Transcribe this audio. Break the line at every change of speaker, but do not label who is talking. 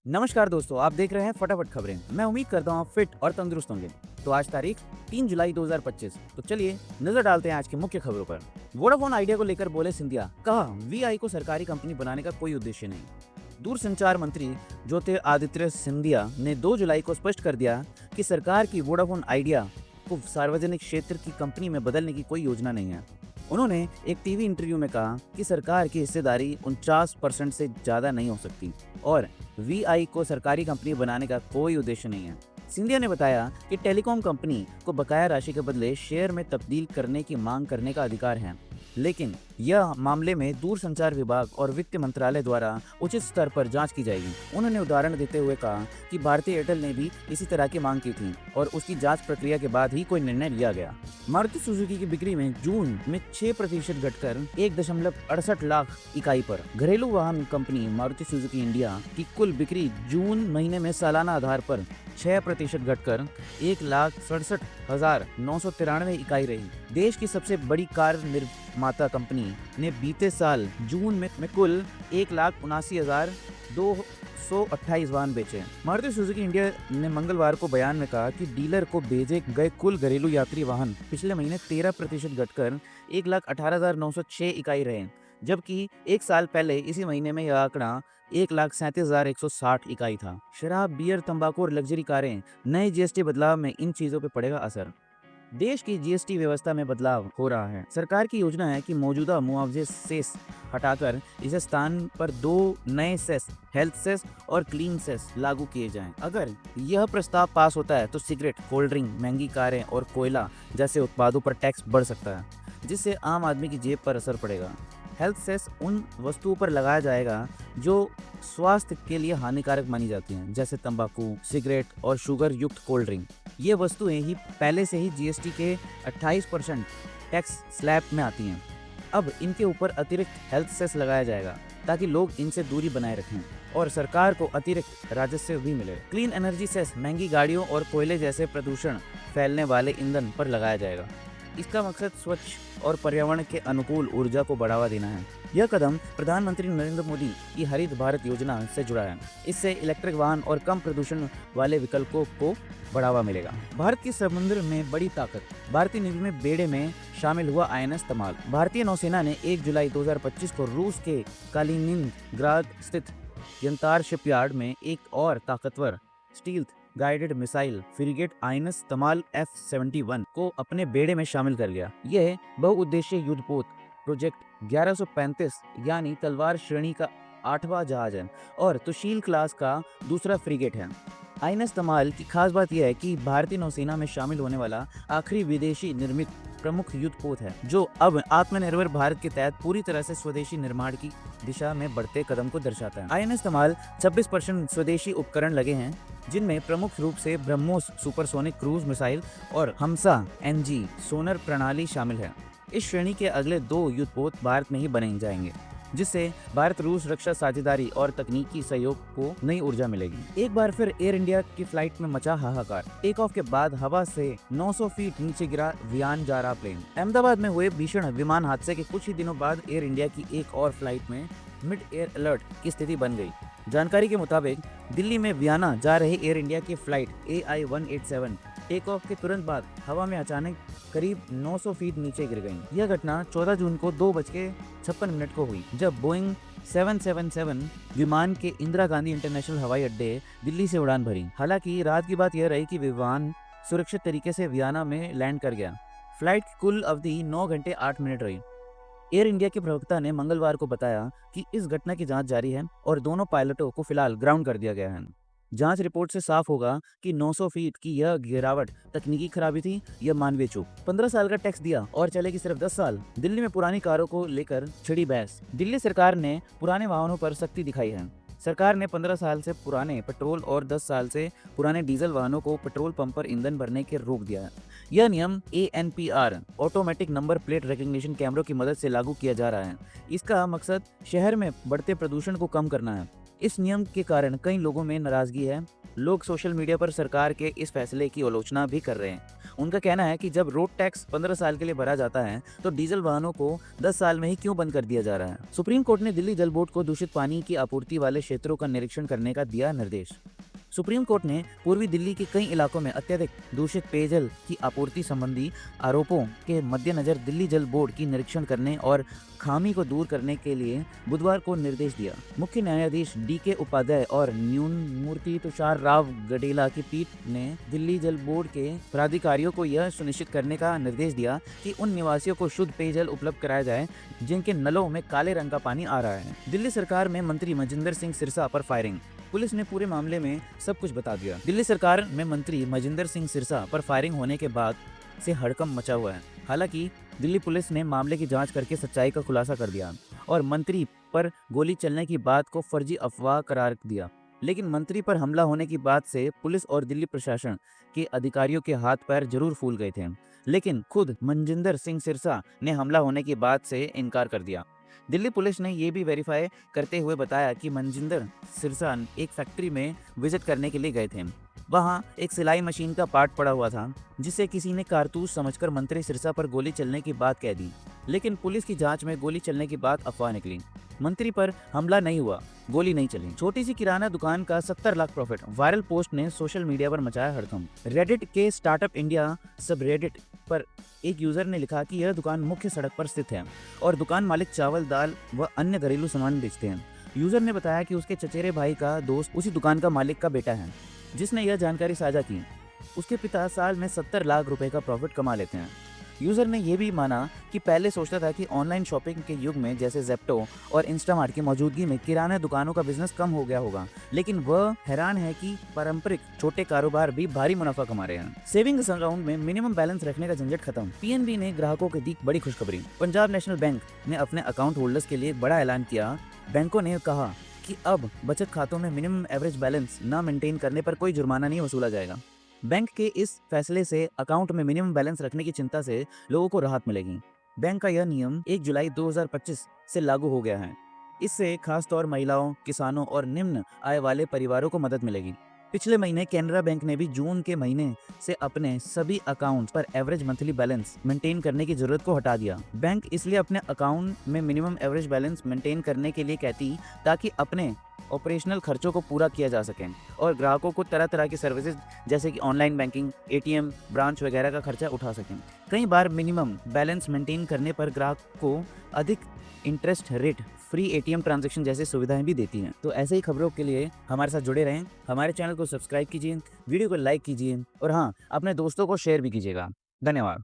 नमस्कार दोस्तों, आप देख रहे हैं फटाफट खबरें। मैं उम्मीद करता हूँ आप फिट और तंदुरुस्त होंगे। तो आज तारीख 3 जुलाई 2025। तो चलिए नजर डालते हैं आज की मुख्य खबरों पर। वोडाफोन आइडिया को लेकर बोले सिंधिया, कहा वीआई को सरकारी कंपनी बनाने का कोई उद्देश्य नहीं। दूरसंचार मंत्री ज्योतिरादित्य सिंधिया ने 2 जुलाई को स्पष्ट कर दिया कि सरकार की वोडाफोन आइडिया को सार्वजनिक क्षेत्र की कंपनी में बदलने की कोई योजना नहीं है। उन्होंने एक टीवी इंटरव्यू में कहा कि सरकार की हिस्सेदारी 49% से ज़्यादा नहीं हो सकती और वीआई को सरकारी कंपनी बनाने का कोई उद्देश्य नहीं है। सिंधिया ने बताया कि टेलीकॉम कंपनी को बकाया राशि के बदले शेयर में तब्दील करने की मांग करने का अधिकार है, लेकिन यह मामले में दूरसंचार विभाग और वित्त मंत्रालय द्वारा उचित स्तर पर जांच की जाएगी। उन्होंने उदाहरण देते हुए कहा कि भारतीय एयरटेल ने भी इसी तरह की मांग की थी और उसकी जांच प्रक्रिया के बाद ही कोई निर्णय लिया गया। मारुति सुजुकी की बिक्री में जून में 6% घटकर 1.68 लाख इकाई पर। घरेलू वाहन कंपनी मारुति सुजुकी इंडिया की कुल बिक्री जून महीने में सालाना आधार पर 6% घटकर 1,67,993 इकाई रही। देश की सबसे बड़ी कार निर्माता कंपनी ने बीते साल जून में कुल 1,79,228 वाहन बेचे। मारुति सुजुकी इंडिया ने मंगलवार को बयान में कहा कि डीलर को भेजे गए कुल घरेलू यात्री वाहन पिछले महीने 13% घटकर 1,18,906 इकाई रहे, जबकि एक साल पहले इसी महीने में यह आंकड़ा 1,37,160 इकाई था। शराब, बियर, तंबाकू और लग्जरी कारें, नए जीएसटी बदलाव में इन चीजों पर पड़ेगा असर। देश की जीएसटी व्यवस्था में बदलाव हो रहा है। सरकार की योजना है कि मौजूदा मुआवजे सेस हटाकर इसे स्थान पर 2 नए सेस, हेल्थ सेस और क्लीन सेस लागू किए जाएं। अगर यह प्रस्ताव पास होता है तो सिगरेट, कोल्ड ड्रिंक, महंगी कारें और कोयला जैसे उत्पादों पर टैक्स बढ़ सकता है, जिससे आम आदमी की जेब पर असर पड़ेगा। हेल्थ सेस उन वस्तुओं पर लगाया जाएगा जो स्वास्थ्य के लिए हानिकारक मानी जाती हैं, जैसे तंबाकू, सिगरेट और शुगर युक्त कोल्ड ड्रिंक। ये वस्तुएं ही पहले से ही जीएसटी के 28% टैक्स स्लैब में आती हैं। अब इनके ऊपर अतिरिक्त हेल्थ सेस लगाया जाएगा ताकि लोग इनसे दूरी बनाए रखें और सरकार को अतिरिक्त राजस्व भी मिले। क्लीन एनर्जी सेस महंगी गाड़ियों और कोयले जैसे प्रदूषण फैलने वाले ईंधन पर लगाया जाएगा। इसका मकसद स्वच्छ और पर्यावरण के अनुकूल ऊर्जा को बढ़ावा देना है। यह कदम प्रधानमंत्री नरेंद्र मोदी की हरित भारत योजना से जुड़ा है। इससे इलेक्ट्रिक वाहन और कम प्रदूषण वाले विकल्पों को बढ़ावा मिलेगा। भारत के समुद्र में बड़ी ताकत, भारतीय नेवी में बेड़े में शामिल हुआ आईएनएस तमाल। भारतीय नौसेना ने 1 जुलाई 2025 को रूस के कालिनिनग्राद स्थित यंतार शिपयार्ड में एक और ताकतवर stealth guided missile frigate INS Tamal F-71 को अपने बेड़े में शामिल कर लिया। यह बहुउद्देशीय युद्धपोत प्रोजेक्ट 1135 यानी तलवार श्रेणी का 8वां जहाज है और तुशील क्लास का दूसरा फ्रिगेट है। आईएनएस तमाल की खास बात यह है कि भारतीय नौसेना में शामिल होने वाला आखिरी विदेशी निर्मित प्रमुख युद्धपोत है, जो अब आत्मनिर्भर भारत के तहत पूरी तरह से स्वदेशी निर्माण की दिशा में बढ़ते कदम को दर्शाता है। आईएनएस तमाल 26% स्वदेशी उपकरण लगे हैं, जिनमें प्रमुख रूप से ब्रह्मोस सुपरसोनिक क्रूज मिसाइल और हमसा एनजी सोनर प्रणाली शामिल है। इस श्रेणी के अगले 2 युद्धपोत भारत में ही बने जाएंगे, जिससे भारत रूस रक्षा साझेदारी और तकनीकी सहयोग को नई ऊर्जा मिलेगी। एक बार फिर एयर इंडिया की फ्लाइट में मचा हाहाकार। टेक ऑफ के बाद हवा से 900 फीट नीचे गिरा विमान जा रहा प्लेन। अहमदाबाद में हुए भीषण विमान हादसे के कुछ ही दिनों बाद एयर इंडिया की एक और फ्लाइट में मिड एयर अलर्ट की स्थिति बन गई। जानकारी के मुताबिक दिल्ली में वियना जा रही एयर इंडिया की फ्लाइट AI-187 टेक ऑफ के तुरंत बाद हवा में अचानक करीब 900 फीट नीचे गिर गई। यह घटना 14 जून को 2:56 को हुई, जब बोइंग 777 विमान के इंदिरा गांधी इंटरनेशनल हवाई अड्डे दिल्ली से उड़ान भरी। हालांकि रात की बात यह रही कि विमान सुरक्षित तरीके से वियना में लैंड कर गया। फ्लाइट की कुल अवधि 9 घंटे 8 मिनट रही। एयर इंडिया के प्रवक्ता ने मंगलवार को बताया कि इस घटना की जांच जारी है और दोनों पायलटों को फिलहाल ग्राउंड कर दिया गया है। जांच रिपोर्ट से साफ होगा कि 900 फीट की यह गिरावट तकनीकी खराबी थी या मानवीय चूक। 15 साल का टैक्स दिया और चलेगी सिर्फ 10 साल। दिल्ली में पुरानी कारों को लेकर छिड़ी बहस। दिल्ली सरकार ने पुराने वाहनों पर सख्ती दिखाई है। सरकार ने 15 साल से पुराने पेट्रोल और 10 साल से पुराने डीजल वाहनों को पेट्रोल पंप पर ईंधन भरने के रोक दिया है। यह नियम ANPR automatic number plate recognition कैमरों की मदद से लागू किया जा रहा है। इसका मकसद शहर में बढ़ते प्रदूषण को कम करना है। इस नियम के कारण कई लोगों में नाराजगी है। लोग सोशल मीडिया पर सरकार के इस फैसले की आलोचना भी कर रहे हैं उनका कहना है कि जब रोड टैक्स 15 साल के लिए भरा जाता है तो डीजल वाहनों को 10 साल में ही क्यों बंद कर दिया जा रहा है। सुप्रीम कोर्ट ने दिल्ली जल बोर्ड को दूषित पानी की आपूर्ति वाले क्षेत्रों का निरीक्षण करने का दिया निर्देश। सुप्रीम कोर्ट ने पूर्वी दिल्ली के कई इलाकों में अत्यधिक दूषित पेयजल की आपूर्ति संबंधी आरोपों के मद्देनजर दिल्ली जल बोर्ड की निरीक्षण करने और खामी को दूर करने के लिए बुधवार को निर्देश दिया। मुख्य न्यायाधीश DK उपाध्याय और न्यायमूर्ति तुषार राव गडेला की पीठ ने दिल्ली जल बोर्ड के प्राधिकारियों को यह सुनिश्चित करने का निर्देश दिया कि उन निवासियों को शुद्ध पेयजल उपलब्ध कराया जाए जिनके नलों में काले रंग का पानी आ रहा है। दिल्ली सरकार में मंत्री मजिंदर सिंह सिरसा पर फायरिंग। पुलिस ने पूरे मामले में सब कुछ बता दिया। दिल्ली सरकार में मंत्री मजिंदर सिंह सिरसा पर फायरिंग होने के बाद से हड़कंप मचा हुआ है। हालांकि दिल्ली पुलिस ने मामले की जांच करके सच्चाई का खुलासा कर दिया और मंत्री पर गोली चलने की बात को फर्जी अफवाह करार दिया। लेकिन मंत्री पर हमला होने की बात से पुलिस और दिल्ली प्रशासन के अधिकारियों के हाथ पैर जरूर फूल गए थे, लेकिन खुद मजिंदर सिंह सिरसा ने हमला होने की बात से इनकार कर दिया। दिल्ली पुलिस ने यह भी वेरीफाई करते हुए बताया कि मजिंदर सिरसा एक फैक्ट्री में विजिट करने के लिए गए थे। वहां एक सिलाई मशीन का पार्ट पड़ा हुआ था जिसे किसी ने कारतूस समझकर मंत्री सिरसा पर गोली चलने की बात कह दी, लेकिन पुलिस की जांच में गोली चलने की बात अफवाह निकली। मंत्री पर हमला नहीं हुआ, गोली नहीं चली। छोटी सी किराना दुकान का 70 लाख प्रॉफिट। वायरल पोस्ट ने सोशल मीडिया पर मचाया हड़कंप। रेडिट के स्टार्टअप इंडिया सब रेडिट पर एक यूजर ने लिखा कि यह दुकान मुख्य सड़क पर स्थित है और दुकान मालिक चावल, दाल व अन्य घरेलू सामान बेचते हैं। यूजर ने बताया कि उसके चचेरे भाई का दोस्त उसी दुकान का मालिक का बेटा है जिसने यह जानकारी साझा की। उसके पिता साल में 70 लाख रुपए का प्रॉफिट कमा लेते हैं। यूजर ने यह भी माना कि पहले सोचता था कि ऑनलाइन शॉपिंग के युग में जैसे जेप्टो और इंस्टामार्ट की मौजूदगी में किराना दुकानों का बिजनेस कम हो गया होगा, लेकिन वह हैरान है कि पारंपरिक छोटे कारोबार भी भारी मुनाफा कमा रहे हैं। सेविंग्स अकाउंट में मिनिमम बैलेंस रखने का झंझट खत्म। PNB ने ग्राहकों को दी बड़ी खुशखबरी। पंजाब नेशनल बैंक ने अपने अकाउंट होल्डर्स के लिए बड़ा ऐलान किया। बैंकों ने कहा कि अब बचत खातों में मिनिमम एवरेज बैलेंस न मेंटेन करने पर कोई जुर्माना नहीं वसूला जाएगा। बैंक के इस फैसले से अकाउंट में मिनिमम बैलेंस रखने की चिंता से लोगों को राहत मिलेगी। बैंक का यह नियम 1 जुलाई 2025 से लागू हो गया है। इससे खासतौर महिलाओं, किसानों और निम्न आय वाले परिवारों को मदद मिलेगी। पिछले महीने कैनरा बैंक ने भी जून के महीने से अपने सभी अकाउंट पर एवरेज मंथली बैलेंस मेंटेन करने की जरूरत को हटा दिया। बैंक इसलिए अपने अकाउंट में मिनिमम एवरेज बैलेंस मेंटेन करने के लिए कहती ताकि अपने ऑपरेशनल खर्चों को पूरा किया जा सके और ग्राहकों को तरह तरह की सर्विसेज जैसे कि ऑनलाइन बैंकिंग, ATM, ब्रांच वगैरह का खर्चा उठा सकें। कई बार मिनिमम बैलेंस मेंटेन करने पर ग्राहक को अधिक interest rate, free ATM transaction जैसी सुविधाएं भी देती हैं। तो ऐसे ही खबरों के लिए हमारे साथ जुड़े रहें। हमारे चैनल को सब्सक्राइब कीजिए, वीडियो को लाइक कीजिए और हाँ, अपने दोस्तों को शेयर भी कीजिएगा। धन्यवाद।